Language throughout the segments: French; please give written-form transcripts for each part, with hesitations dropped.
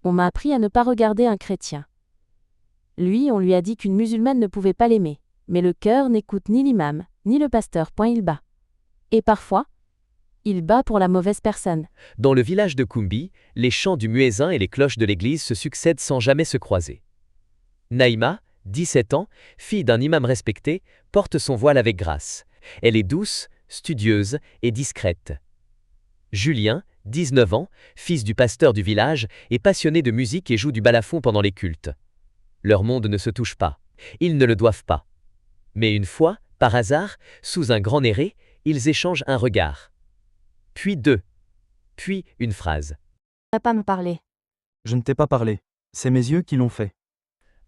On m'a appris à ne pas regarder un chrétien. Lui, on lui a dit qu'une musulmane ne pouvait pas l'aimer. Mais le cœur n'écoute ni l'imam, ni le pasteur. Il bat. Et parfois, il bat pour la mauvaise personne. Dans le village de Koumbi, les chants du muezzin et les cloches de l'église se succèdent sans jamais se croiser. Naïma, 17 ans, fille d'un imam respecté, porte son voile avec grâce. Elle est douce, studieuse et discrète. Julien, 19 ans, fils du pasteur du village, est passionné de musique et joue du balafon pendant les cultes. Leur monde ne se touche pas. Ils ne le doivent pas. Mais une fois, par hasard, sous un grand néré, ils échangent un regard. Puis deux. Puis une phrase. Tu n'as pas me parler. Je ne t'ai pas parlé. C'est mes yeux qui l'ont fait.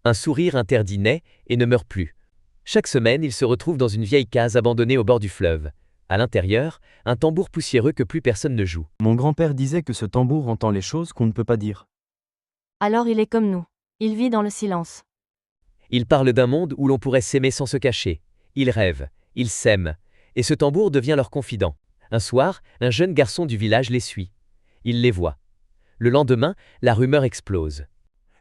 Un sourire interdit naît et ne meurt plus. Chaque semaine, ils se retrouvent dans une vieille case abandonnée au bord du fleuve. À l'intérieur, un tambour poussiéreux que plus personne ne joue. Mon grand-père disait que ce tambour entend les choses qu'on ne peut pas dire. Alors il est comme nous. Il vit dans le silence. Ils parlent d'un monde où l'on pourrait s'aimer sans se cacher. Ils rêvent, ils s'aiment, et ce tambour devient leur confident. Un soir, un jeune garçon du village les suit. Il les voit. Le lendemain, la rumeur explose.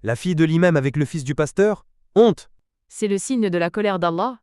La fille de l'imam avec le fils du pasteur? Honte! C'est le signe de la colère d'Allah.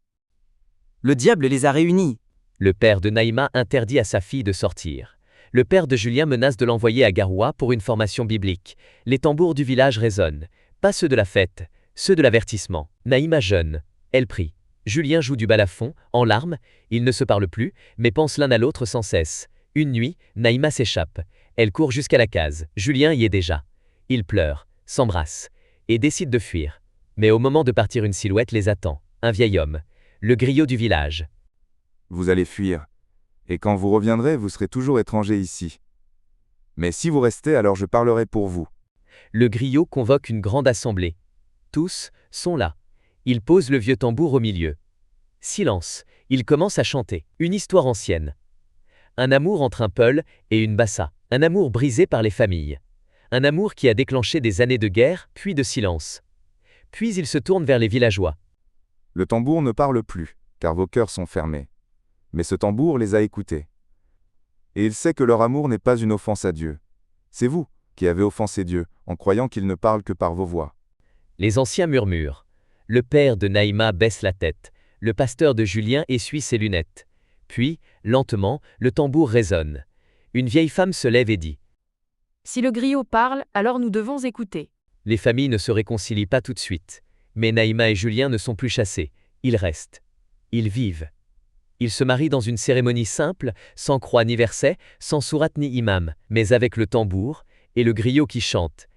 Le diable les a réunis. Le père de Naïma interdit à sa fille de sortir. Le père de Julien menace de l'envoyer à Garoua pour une formation biblique. Les tambours du village résonnent. Pas ceux de la fête, ceux de l'avertissement. Naïma jeûne. Elle prie. Julien joue du balafon, en larmes. Ils ne se parlent plus, mais pensent l'un à l'autre sans cesse. Une nuit, Naïma s'échappe. Elle court jusqu'à la case. Julien y est déjà. Ils pleurent, s'embrassent et décident de fuir. Mais au moment de partir, une silhouette les attend. Un vieil homme. Le griot du village. Vous allez fuir. Et quand vous reviendrez, vous serez toujours étranger ici. Mais si vous restez, alors je parlerai pour vous. Le griot convoque une grande assemblée. Tous sont là. Il pose le vieux tambour au milieu. Silence. Il commence à chanter. Une histoire ancienne. Un amour entre un peul et une bassa. Un amour brisé par les familles. Un amour qui a déclenché des années de guerre, puis de silence. Puis il se tourne vers les villageois. Le tambour ne parle plus, car vos cœurs sont fermés. Mais ce tambour les a écoutés. Et il sait que leur amour n'est pas une offense à Dieu. C'est vous qui avez offensé Dieu, en croyant qu'il ne parle que par vos voix. Les anciens murmurent. Le père de Naïma baisse la tête. Le pasteur de Julien essuie ses lunettes. Puis, lentement, le tambour résonne. Une vieille femme se lève et dit. Si le griot parle, alors nous devons écouter. Les familles ne se réconcilient pas tout de suite. Mais Naïma et Julien ne sont plus chassés. Ils restent. Ils vivent. Ils se marient dans une cérémonie simple, sans croix ni verset, sans sourate ni imam, mais avec le tambour et le griot qui chante.